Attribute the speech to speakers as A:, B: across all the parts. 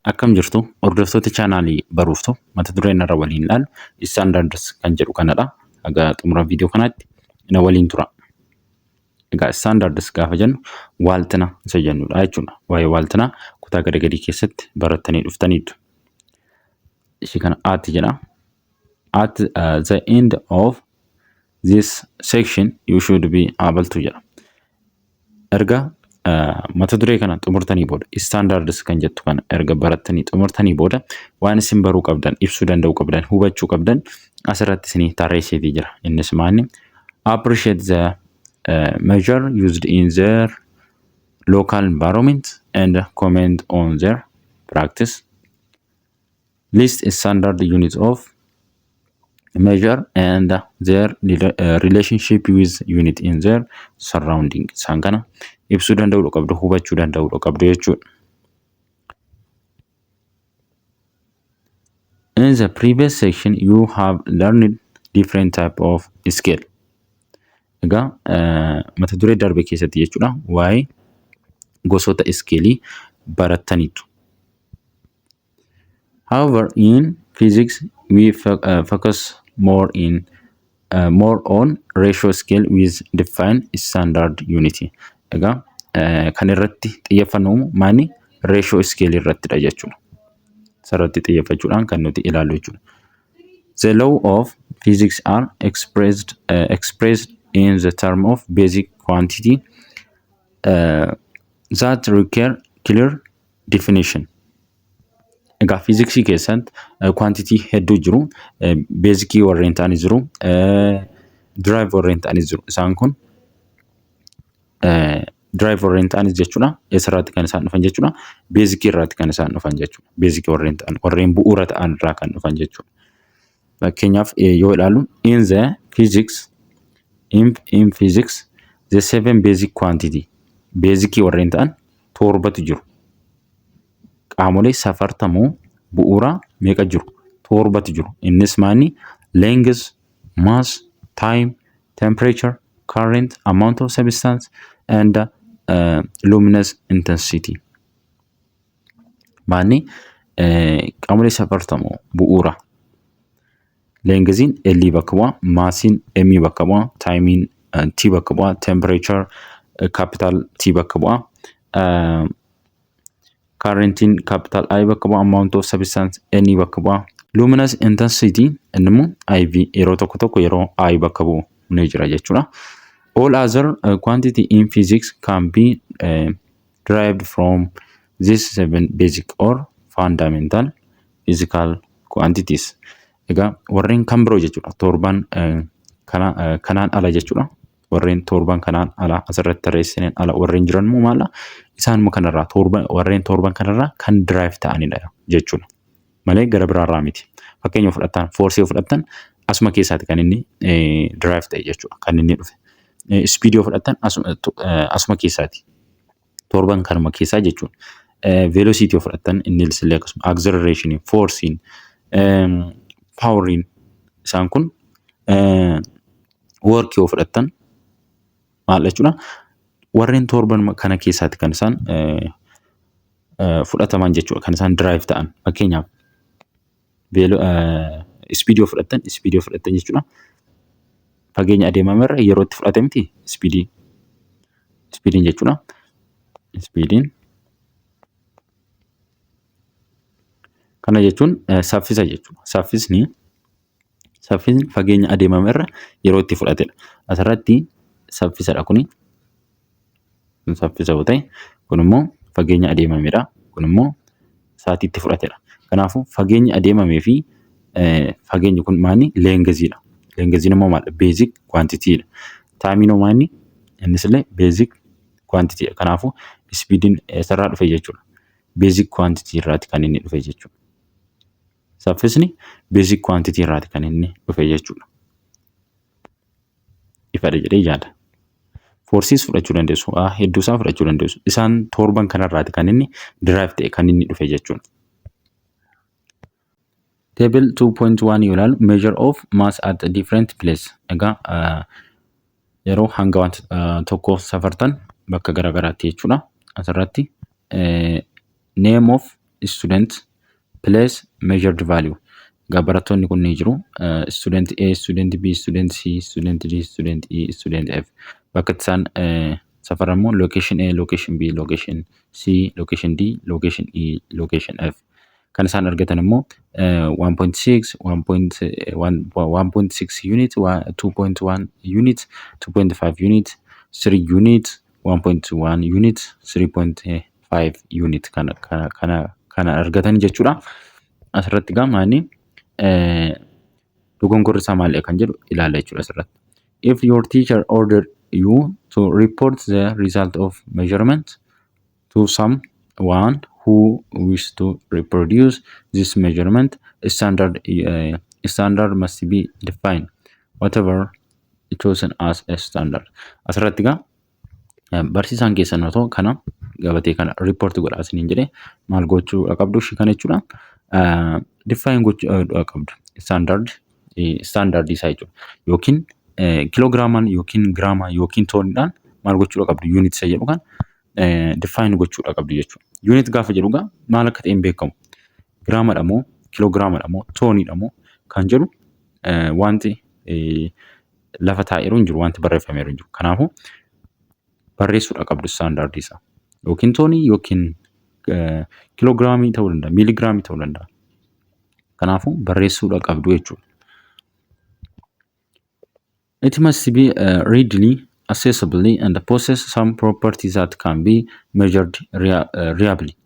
A: Akkam jirtu hordoftoota chaanaalii baruuftu mata dureen irra waliin ilaalu standards kan jedhu kanadha. Egaa xumura viidiyoo kanaatti na waliin tura. Egaa standards gaafa jennu waaltina isa jennudha jechuudha. Waa'ee waaltinaa kutaa gadi keessatti barattanii dhuftaniitu. Ishii kana at jedha. At the end of this section you should be able to jedha. Erga mata duree kana xumurtanii booda standards kan jettu kana erga barattanii xumurtanii booda waan isin baruu qabdan, ibsuu danda'uu qabdan, hubachuu qabdan asirratti isinii tarreesseetii jira. Innis maanni appreciate the measure used in their local environment and comment on their practice. List standard units of measure and their relationship with unit in their surrounding. Isaan kana ibsuu danda'uu qabdu, hubachuu danda'uu qabdu jechuudha. In the previous section you have learned different type of scale. Egaa mata duree darbe keessatti jechuudha waa'ee gosoota iskeelii barattaniitu. However, in physics we focus more on ratio scale with defined standard unity. Egaa kan irratti xiyyeeffannu maani ratio scale irrattidha jechuudha. Sarratti xiyyeeffachuudhaan kan nuti ilaallu jechuudha. The law of physics are expressed in the term of basic quantity that require clear definition. Egaa fiiziksii keessatti quantity hedduu jiru, basicii warreen ta'anis jiru, drive warreen ta'anis jiru. Isaan kun drive warreen ta'anis jechuudha. Eessarraatti kan isaan dhufan jechuudha. Basicii irraatti kan isaan dhufan jechuudha. Basicii warreen ta'an, warreen bu'uura ta'an irraa kan dhufan jechuudha. Fakkeenyaaf yoo ilaallu in physics the 7 basic quantity. Basicii warreen ta'an torbatu jiru. Qaamolee safartamoo bu'uura meeqa jiru? Torbatu jiru. Innis maani length, mass, time, temperature, current, amount of substance and luminous intensity. Maani qaamolee safartamoo bu'uura. Lengthiin L bakka bu'a, massiin M bakka bu'a, timein T bakka bu'a, temperature capital T bakka bu'a. Currentin capital I bakka bu'a, amount of substance N bakka bu'a. Luminous intensity innimmoo IV yeroo tokko yeroo I bakka bu'u ni jira jechuudha. All other quantity in physics can be derived from these 7 basic or fundamental physical quantities. Egaa warreen kan biroo jechuudha. Torban kanaan ala jechuudha. Warreen torban kanaan ala asirratti tarreessineen ala warreen jiran immoo maala isaanuma kanarraa warreen torban kanarraa kan drive ta'anidha jechuudha. Malee gara biraarraa miti. Fakkeenya fudhattan force fudhattan asuma keessaati kan inni drive ta'e jechuudha. Kan inni dhufe. Speed fudhattan asuma keessaati. Torban kanuma keessaa jechuudha. Velocity fudhattan inni illee akkasuma acceleration, forcing, powering isaan kun work yoo fudhattan maal jechuudha. Warreen torban kana keessaati kan isaan fudhataman jechuudha. Kan isaan drive ta'an. Fakkeenyaaf speed fudhattan jechuudha. Fageenya adeemamerra yeroo itti fudhate miti speediin jechuudha. Speediin kana jechuun saffisa jechuudha. Saffisni fageenya adeemamerra yeroo itti fudhatedha. Asirratti saffisadha kuni. Saffisa yoo ta'e kun immoo fageenya adeemamedha. Kun immoo sa'aatiitti fudhatedha. Kanaafuu fageenya adeemamee fi fageenyi kun maani lengziidha. Lengziin immoo maal? Basic quantityidha. Taamiin maani? Innis illee basic quantityidha. Kanaafuu speediin eessarraa dhufe jechuudha. Basic quantity irraati kan inni dhufe jechuudha. Saffisni basic quantity irraati kan inni dhufe jechuudha. Ifadha jedhee yaada. Forces fudhachuu dandeessu. Hedduu isaa fudhachuu dandeessu. Isaan torban kanarraati kan inni drive ta'e kan inni dhufe jechuudha. Table 2.1 yoo ilaalu measure of mass at a different place. Egaa yeroo hanga wanta tokko safartan bakka garagaraatti jechuudha. Asirratti name of student place measured value. Barattoonni kun ni jiru. Student A, student B, student C, student D, student E, student F. Bakka isaan safaramu location A, location B, location C, location D, location E, location F. Kan isaan argatan immoo 1.6, 1.6 unit, 2.1 unit, 2.5 unit, 3 unit, 1.1 unit, 3.5 unit kana argatan jechuudha. Asirratti maani dogongorri isaa maal kan jedhu ilaalla jechuudha asirratti. If your teacher ordered you to report the result of measurement to someone who wishes to reproduce this measurement, standard must be defined, whatever chosen as a standard. Asirratti barsiisaan keessan otoo kana gabatee kana report godhaa isiniin jedhee maal gochuu qabdu kana jechuudha. Define gochuu qabdu standard isaa jechuudha. Yookiin kilogiraamaan yookiin giraamaa yookiin tooniidhaan maal gochuu qabdu unit isa jedhu kan define gochuu qabdu jechuudha. Unit gaafa jedhu maal akka ta'e hin beekamu. Giraamaadha moo kilogiraamadha moo tooniidha moo kan jedhu wanti lafa taa'eeru hin jiru, wanti barreeffameeru hin jiru. Kanaafuu barreessuudha qabdu standard isaa. Yookiin toonii yookiin kilogiraamii ta'uu danda'a, miiligiraamii ta'uu danda'a. Kanaafuu barreessuudha qabdu jechuudha. It must be readily accessible and possess some properties that can be measured reliably.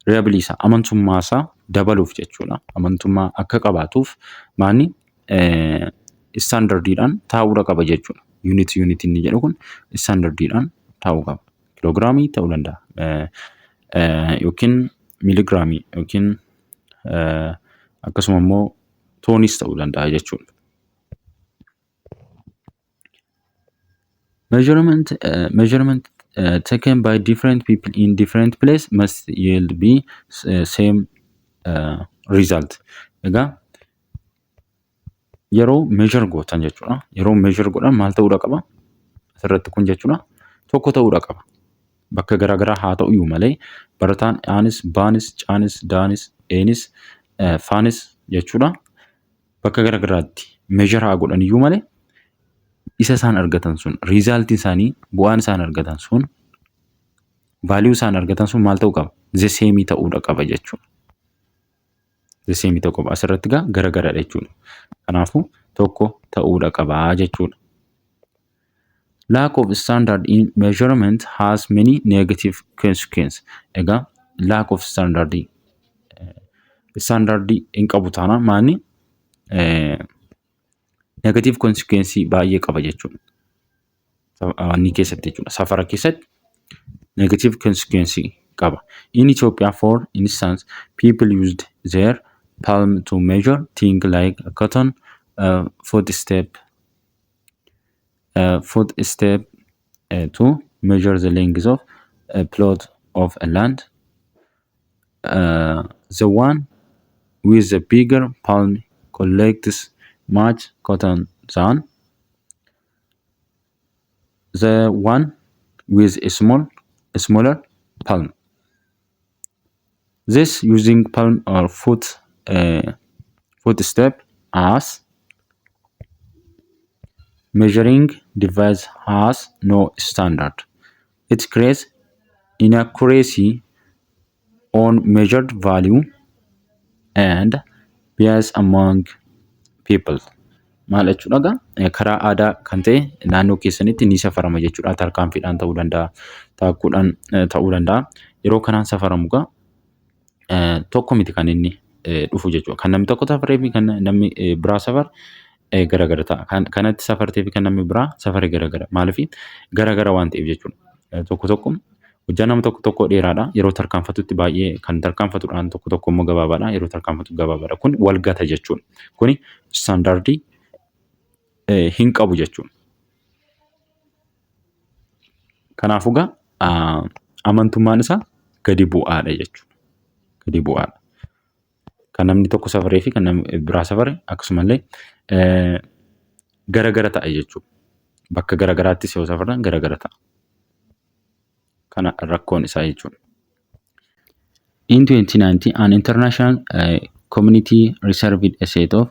A: Reliably isa amantummaa isaa dabaluuf jechuudha. Amantummaa akka qabaatuuf maani standardiidhaan taa'uudha qaba jechuudha. Unit inni jedhu kun standardiidhaan taa'uu qaba. Kilogiraamii ta'uu danda'a. Yookiin miiligiraamii yookiin akkasuma immoo toonis ta'uu danda'a jechuudha. Measurement taken by different people in different place must yield be same result. Egaa yeroo measure gootan jechuudha. Yeroo measure godhan maal ta'uudha qaba? Asirratti kun jechuudha. Tokko ta'uudha qaba. Bakka garaagaraa haa ta'u iyyuu malee barataan aanis, baanis, caanis, daanis, eenis, faanis jechuudha. Bakka garaagaraatti measure haa godhan iyyuu malee isa isaan argatan sun result isaanii bu'aan isaan argatan sun value isaan argatan sun maal ta'uu qaba? The same ta'uudha qaba jechuudha. The same ta'uu qaba. Asirratti garaagaradha jechuudha. Kanaafuu tokko ta'uudha qaba jechuudha. Lack of standard in measurement has many negative consequences. Egaa lack of standard in qabu taana maani negative consequence baay'ee qaba jechuudha. Inni keessatti jechuudha. Safara keessatti negative consequence qaba. In Ethiopia, for instance, people used their palm to measure things like cotton, footstep to measure the length of a plot of land. The one with the bigger palm collects much cotton than the one with a smaller palm. This using palm or footstep as measuring device has no standard. It creates inaccuracy on measured value and bias among people. Maal jechuudha karaa aadaa kan ta'e naannoo keessanitti ni safarama jechuudha. Tarkaanfiidhaan ta'uu danda'a, taakkuudhaan ta'uu danda'a. Yeroo kanaan safaramu tokko miti kan inni dhufu jechuudha. Kan namni tokko safaree fi kan namni biraa safar garaagara ta'a. Kanatti safartee fi kan namni biraa safare garaagara. Maaliif garaagara waan ta'eef jechuudha. Tokko hojjaa nama tokko dheeraadha. Yeroo tarkaanfatutti baay'ee kan tarkaanfatuudhaan tokko immoo gabaabaadha. Yeroo tarkaanfatu gabaabaadha. Kun wal gata jechuudha. Kuni standardii hin qabu jechuudha. Kanaafuu amantummaan isaa gadi bu'aadha jechuudha. Gadi bu'aadha. Kan namni tokko safaree fi kan namni biraa safare akkasumallee garaagara ta'a jechuudha. Bakka garaagaraattis yoo safaran garaagara ta'a. Kana rakkoon isaa jechuudha. In 2019, an international community reserved a set of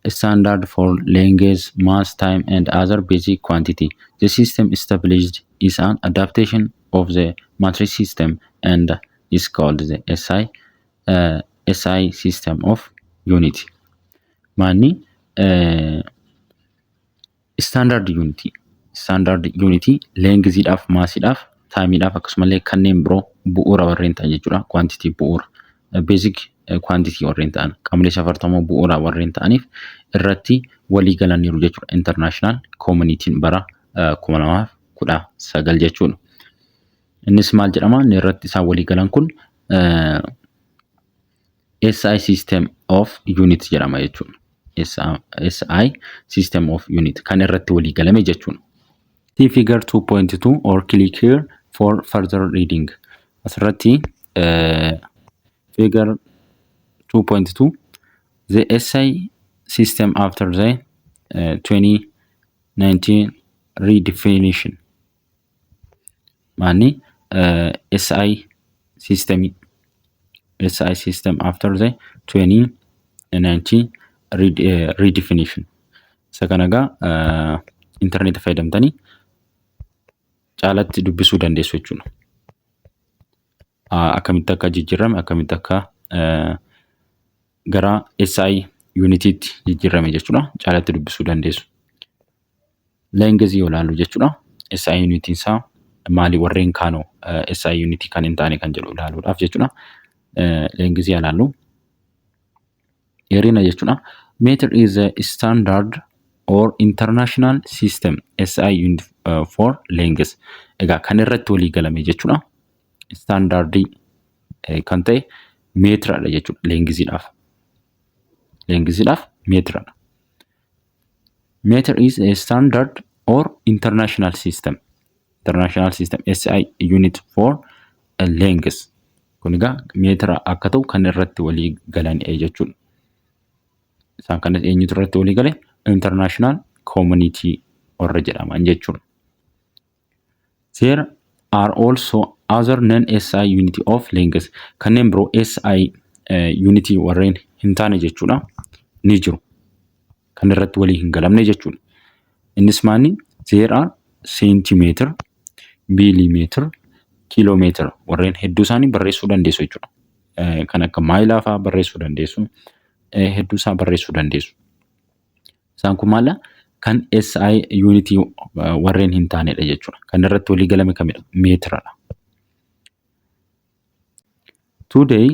A: standard for language, mass, time, and other basic quantity. The system established is an adaptation of the matrix system and is called the SI system of unity. Manni standard unity lengziidhaaf maasiidhaaf taayimiidhaaf akkasumallee kanneen biroo bu'uura warreen ta'an jechuudha. Quantity bu'uura basic quantity warreen ta'an qaamolee safartamoo bu'uura warreen ta'aniif irratti walii galaniiru jechuudha. International community bara 2019 jechuudha. Innis maal jedhama? Inni irratti isaan walii galan kun SI system of unit jedhama jechuudha. SI system of unit kan irratti walii galame jechuudha. See figure 2.2 or click here for further reading. Asirratti figure 2.2 the SI system after the 2019 redefinition. Manni SI system after the 2019 redefinition. Sakanaga internet fayyadamtanii caalatti dubbisuu dandeessu jechuudha. Akkamitti akka jijjiirame akkamitti akka gara SI unitiitti jijjiirame jechuudha. Caalatti dubbisuu dandeessu. Lengezii olaalu jechuudha. SI unitiin isaa maali warreen kaanoo SI unity kan hin taane kan jedhu ilaaluudhaaf jechuudha. Lengezii olaalu. Dheerina jechuudha. Meter is a standard or international system SI unit for length. Egaa kan irratti walii galame jechuudha. Standardii kan ta'e meetiraadha jechuudha. Lengziidhaaf meetiraadha. Meter is a standard or international system. International system SI unit for length. Kun egaa meetira akka ta'u kan irratti walii galan jechuudha. Isaan kanas eenyutu irratti walii gale? International community warra jedhaman jechuudha. There are also other non-SI unity of length. Kanneen biroo SI unity warreen hin taane jechuudha ni jiru. Kan irratti walii hin galamne jechuudha. Innis maani? There are centimeter, millimeter, kilometer warreen hedduu isaanii barreessuu dandeessu jechuudha. Kan akka maayilaa fa'aa barreessuu dandeessu. Hedduu isaa barreessuu dandeessu. Isaan kun maala kan SI unity warreen hin taanedha jechuudha. Kan irratti walii galame kamidha? Meetiradha. Today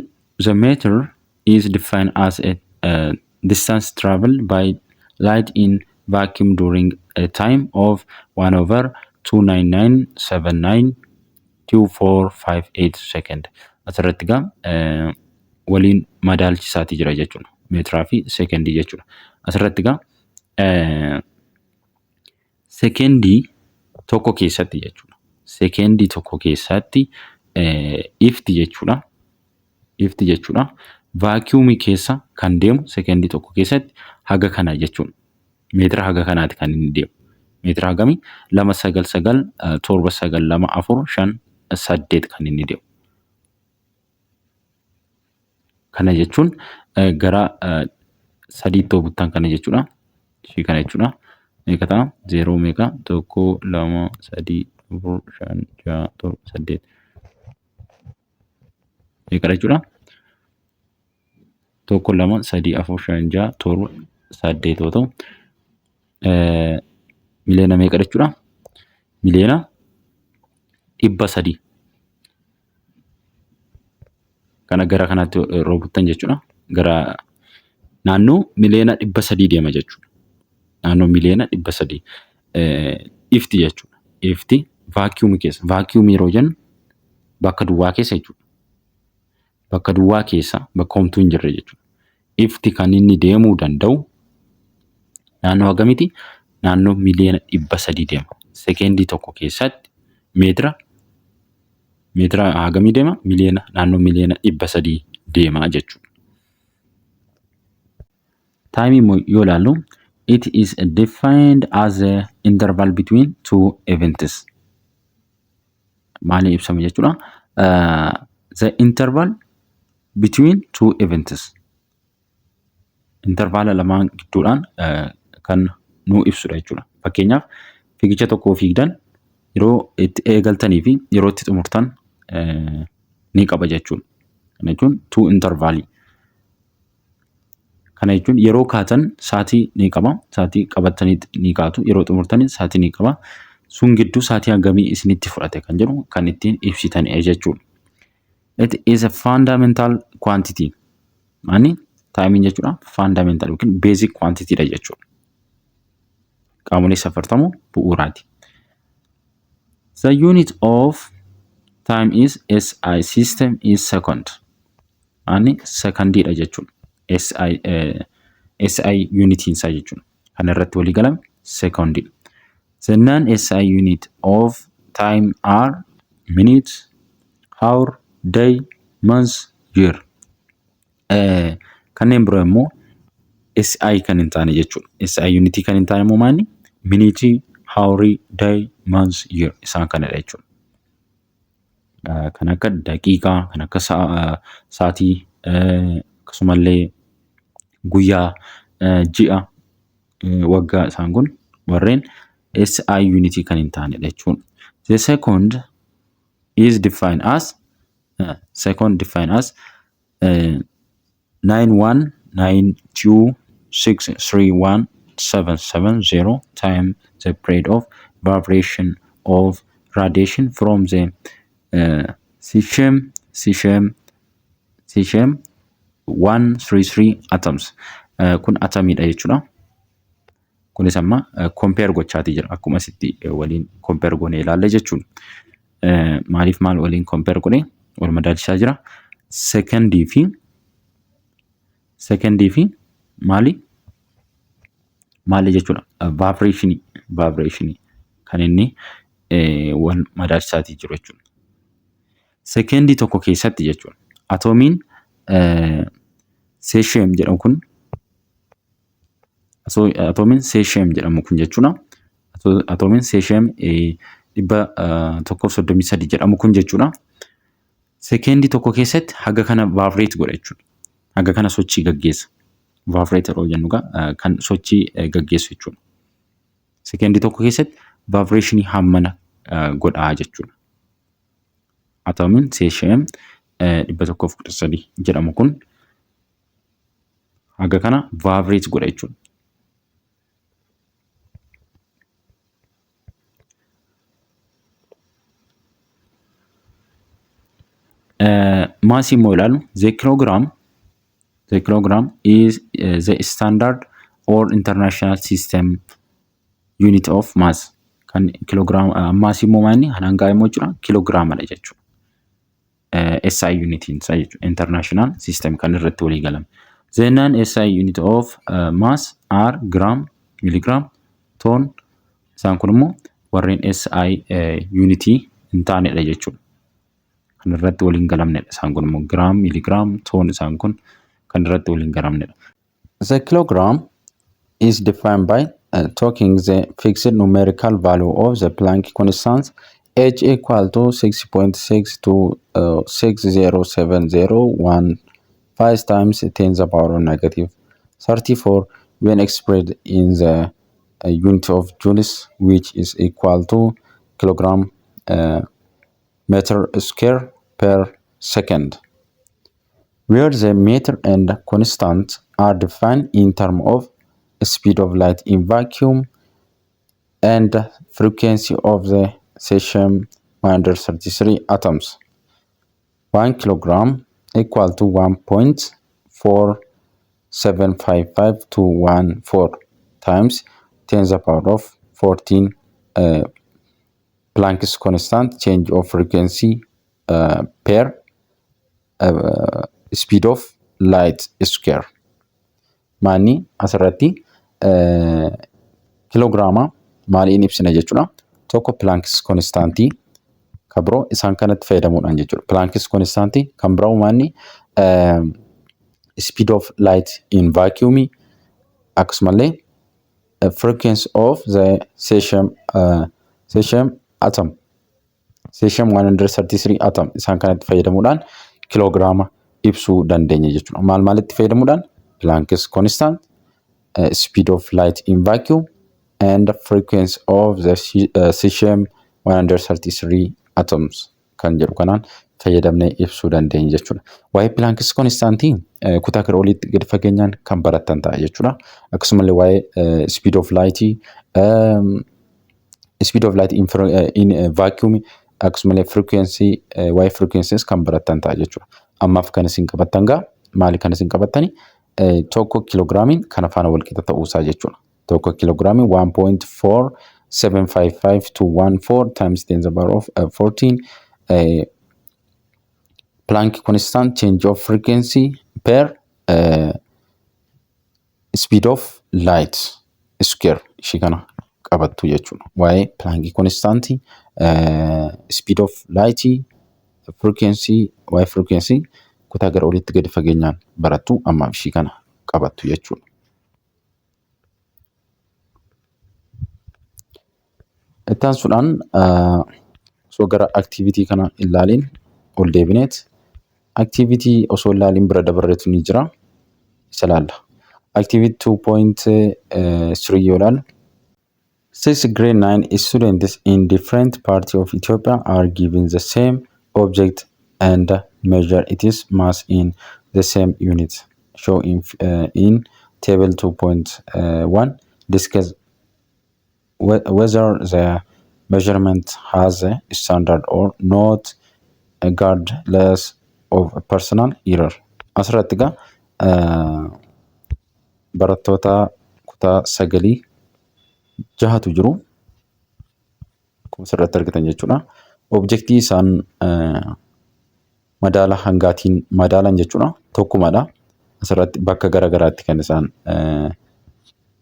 A: the meter is defined as a distance traveled by light in vacuum during a time of 1/299792458 second. Asirratti gaa waliin madaalchisaati jira jechuudha. Meetiraa fi sekendii jechuudha. Asirratti gaa sekendii tokko keessatti jechuudha. Sekendii tokko keessatti ifti jechuudha. Ifti jechuudha. Vaakiyuumii keessa kan deemu sekendii tokko keessatti haga kana jechuudha. Meetira haga kanaati kan inni deemu. Meetira hagamii 299,792,458 kan inni deemu. Kana jechuun gara sadiittoo buttaan kana jechuudha. Ishii kana jechuudha. Meeqa ta'a? 0 meeqa? 1 2 3 4 5 6 7 8. Meeqa jechuudha? 1 2 3 4 5 6 7 8 yoo ta'u miliyoona meeqa jechuudha? Miliyoona 300. Kana gara kanaatti yeroo buttan jechuudha. Gara naannoo miliyoona 300 deema jechuudha. Naannoo miliyoona 300 ifti jechuudha. Ifti vaakiyuumii keessa. Vaakiyuumii yeroo jennu bakka duwwaa keessa jechuudha. Bakka duwwaa keessa bakka homtuu hin jirre jechuudha. Ifti kan inni deemuu danda'u naannoo hagamiiti? Naannoo miliyoona 300 deema. Sekendii tokko keessatti meetira hagamii deema? Naannoo miliyoona 300 deema jechuudha. Time yoo ilaallu it is defined as a interval between two events. Maali ibsama jechuudha? The interval between two events. Intervaala lamaan gidduudhaan kan nu ibsudha jechuudha. Fakkeenyaaf fiigicha tokko fiigdan yeroo itti eegaltanii fi yeroo itti xumurtan ni qaba jechuudha. Kana jechuun two intervaalii. Kana jechuun yeroo kaatan sa'aatii ni qaba. Sa'aatii qabattanii ni kaatu. Yeroo xumurtanii sa'aatii ni qaba. Sun gidduu sa'aatii hangamii isinitti fudhate kan jedhu kan ittiin ibsitan jechuudha. It is a fundamental quantity. Maani taayimiin jechuudha fundamental yookiin basic quantity dha jechuudha. Qaamolee safartamuu bu'uuraati. The unit of time is SI, system is second. Maani secondii dha jechuudha. SI unitiin isaa jechuudha. Kan irratti walii galame secondii. The non-SI unit of time are minutes, hour, day, month, year. Kanneen biroo immoo SI kan hin taane jechuudha. SI unitii kan hin taane immoo maani? Minitii, hawrii, day, month, year isaan kanadha jechuudha. Kan akka daqiiqaa, kan akka sa'aatii, akkasumallee guyyaa, ji'a, waggaa isaan kun warreen SI unity kan hin taanedha jechuudha. The second is defined as 9192631770 time the period of vibration of radiation from the cesium 133 atoms. Kun atomidha jechuudha. Kunis amma compare gochaati jira akkuma sitti waliin compare goone ilaalle jechuudha. Maaliif maal waliin compare goone wal madaalchaa jira. Secondii fi maali jechuudha. Vibration kan inni wal madaalchaati jiru jechuudha. Secondii tokko keessatti jechuudha. Atomiin cesium jedhamu kun atomiin cesium jedhamu kun jechuudha. Atomiin cesium 133 jedhamu kun jechuudha. Secondii tokko keessatti haga kana vibrate godha jechuudha. Haga kana sochii gaggeessa. Vibrate yeroo jennu kan sochii gaggeessu jechuudha. Secondii tokko keessatti vibration hammana godhaa jechuudha. Atomiin cesium 133 jedhamu kun haga kana vibrate godha jechuudha. Mass immoo ilaalu the kilogram is the standard or international system unit of mass. Kan kilogram mass immoo maanni hangaa immoo jechuudha kilogiramadha jechuudha. SI unitiin isaa jechuudha. International system kan irratti walii galame. The non-SI unit of mass are gram, milligram, ton. Isaan kun immoo warreen SI unitii hin taanedha jechuudha. Kan irratti waliin galamnedha. Isaan kun immoo gram, milligram, ton isaan kun kan irratti waliin galamnedha. The kilogram is defined by taking the fixed numerical value of the Planck constant h equal to 6.6 to 60701 5 times 10 to the power of negative 34 when expressed in the unit of joules, which is equal to kilogram meter square per second, where the meter and constant are defined in terms of speed of light in vacuum and frequency of the cesium 133 atoms. 1 kilogram equal to 1.4755 to 14 times 10 to the power of 14 Planck's constant change of frequency per speed of light square. Maanni asirratti kilograama maaliin ibsina jechuudha. Tokko Planck's constantii kan biroo isaan kanatti fayyadamuudhaan jechuudha. Planck's constantii kan biroo maanni speed of light in vacuum akkasumallee frequency of the cesium atom cesium 133 atom isaan kanatti fayyadamuudhaan kilograama ibsuu dandeenya jechuudha. Maal maalitti fayyadamuudhaan? Planck's constant, speed of light in vacuum, and the frequency of the cesium 133 atoms kan jedhu kanaan fayyadamnee ibsuu dandeenya jechuudha. Waa'ee Planck's constantii kutaa gara oliitti gadi fageenyaan kan barattan ta'a jechuudha. Akkasumallee waa'ee speed of light in vacuum akkasumallee frequency waa'ee frequencies kan barattan ta'a jechuudha. Ammaaf kan isin qabattan gaa maali kan isin qabattani? Tokko kiloogiraamiin kan faana wal qixa ta'uusaa jechuudha. Tokko kiloogiraamiin 1.4755 to 14 times 10 to the power of 14 Planck constant change of frequency per speed of light square ishii kana qabattu jechuudha. Waa'ee Planck constant speed of light frequency waa'ee frequency kutaa gara oliitti gadi fageenyaan barattu ammaaf ishii kana qabattu jechuudha. Ittaan sudhaan osoo gara activity kana ilaaliin ol deebineet activity osoo ilaaliin bira dabarreetu ni jira. Isa laalla. Activity 2.3 yoo ilaalu 6 grade 9 students in different parts of Ethiopia are given the same object and measure its mass in the same unit. Show in table 2.1 discuss whether the measurement has a standard or not regardless of personal error. Asirratti egaa barattoota kutaa 9 jahatu jiru. Akkuma asirratti argitan jechuudha. Objektii isaan madaala hangaatiin madaalan jechuudha. Tokkumadha. Asirratti bakka garagaraatti kan isaan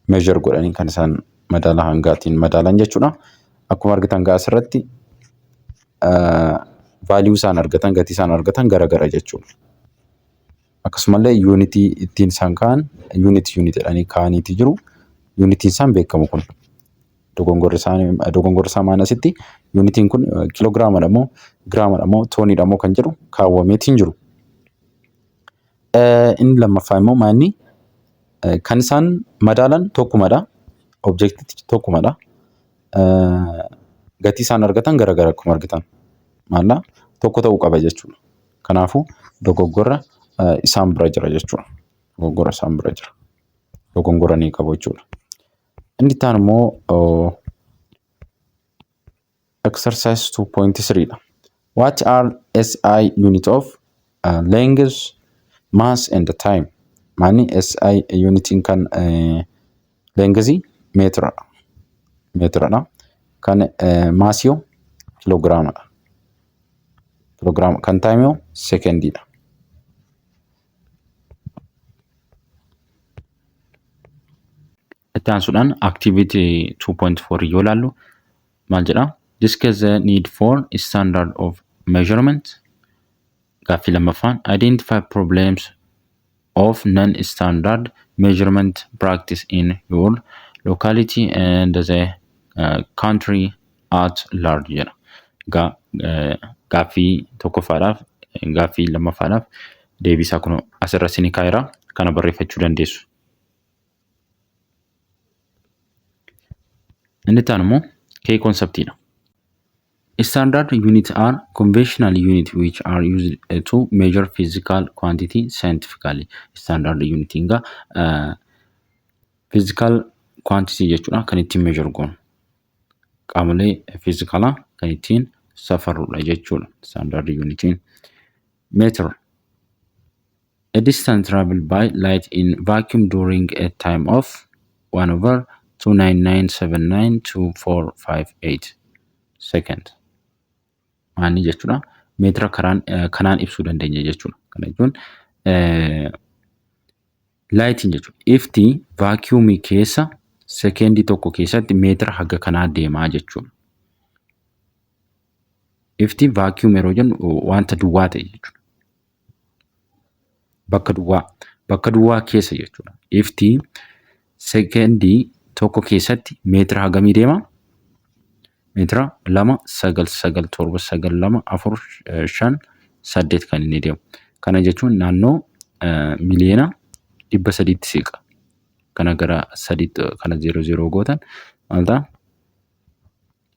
A: measure godhanii kan isaan madaala hangaatiin madaalan jechuudha. Akkuma argitan gaa asirratti value isaan argatan gatii isaan argatan garagara jechuudha. Akkasumallee unity ittiin isaan ka'an unit jedhanii ka'aniiti jiru. Unitiin isaan beekamu kun dogongorri isaa maanasitti unitiin kun kiloogiraamadha moo giraamidha moo tooniidha moo kan jedhu kaawwameetiin jiru. Inni lammaffaa immoo maanni kan isaan madaalan tokkumadha. Objektii tokkumadha. Gatii isaan argatan garagara akkuma argitan. Maallaa tokko ta'uu qaba jechuudha. Kanaafuu dogoggora isaan bira jira jechuudha. Dogoggora isaan bira jira. Dogoggora ni qabu jechuudha. Inni taan immoo exercise 2.3 dha. What are SI unit of length, mass and time? Maanni SI unitiin kan lengthii meetiradha. Meetiradha. Kan maasiyoo kiloogiraamadha. Kiloogiraama kan taayimiyoo sekendiidha. Itti aansuudhaan activity 2.4 yoo ilaallu maal jedha? Discuss the need for standard of measurement. Gaaffii lammaffaan identify problems of non-standard measurement practice in your locality and the country at large jedha. Gaaffii tokkoffaadhaaf gaaffii lammaffaadhaaf deebisaa kun asirratti ni kaa'eera. Kana barreeffachuu dandeessu. Inni taan immoo key conceptidha. Standard units are conventional units which are used to measure physical quantity scientifically. Standard unit inga physical quantity jechuudha kan ittiin measure goonu. Qaamolee physicalaa kan ittiin safarrudha jechuudha. Standard unitiin. Meter. A distance traveled by light in vacuum during a time of 1/299792458 second. Maanni jechuudha. Meetira kanaan ibsuu dandeenya jechuudha. Kana jechuun laayitiin jechuudha. Ifti vaakiyuumii keessa sekendii tokko keessatti meetira haga kanaa deemaa jechuudha. Ifti vaakiyuum yeroo jennu wanta duwwaa ta'e jechuudha. Bakka duwwaa keessa jechuudha. Ifti sekendii tokko keessatti meetira hagamii deema? Meetira 2 9 9 7 9 2 4 5 8 kan inni deemu. Kana jechuun naannoo miliyoona 300tti siqa. Kana gara 3 kana 00 gootan maal ta'a?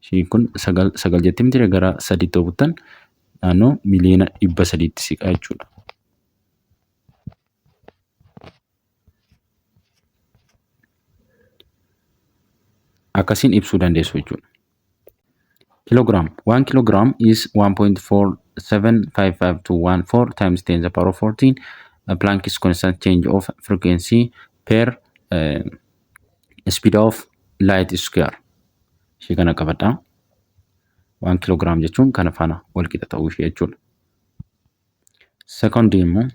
A: Ishiin kun 9 jettee miti gara 3 buttan naannoo miliyoona 300tti siqa jechuudha. Akkasiin ibsuu dandeessu jechuudha. Kilogram. 1 kilogram is 1.4755 to 14 times 10 to the power of 14 Planck's constant change of frequency per speed of light square. Ishee kana qabadha. 1 kilogram jechuun kana faana wal qixa ta'uu ishee jechuudha. Second immoo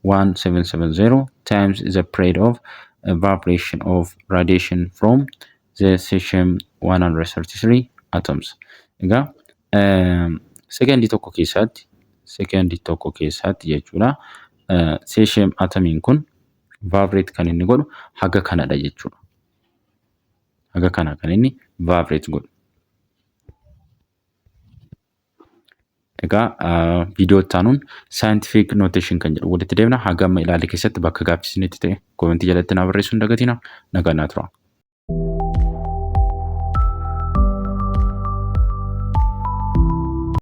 A: 919263170 times the rate of evaporation of radiation from the cesium 133 atoms. Egaa secondii tokko keessatti jechuudha. Cesium atomiin kun vibrate kan inni godhu haga kanadha jechuudha. Haga kana kan inni vibrate godhu. Egaa viidiyoo taanuun scientific notation kan jedhu walitti deemna. Haga amma ilaalle keessatti bakka gaaffii isinitti ta'e komentii jalatti naa barreessuu hin dagatinaa. Nagaa naa turaa.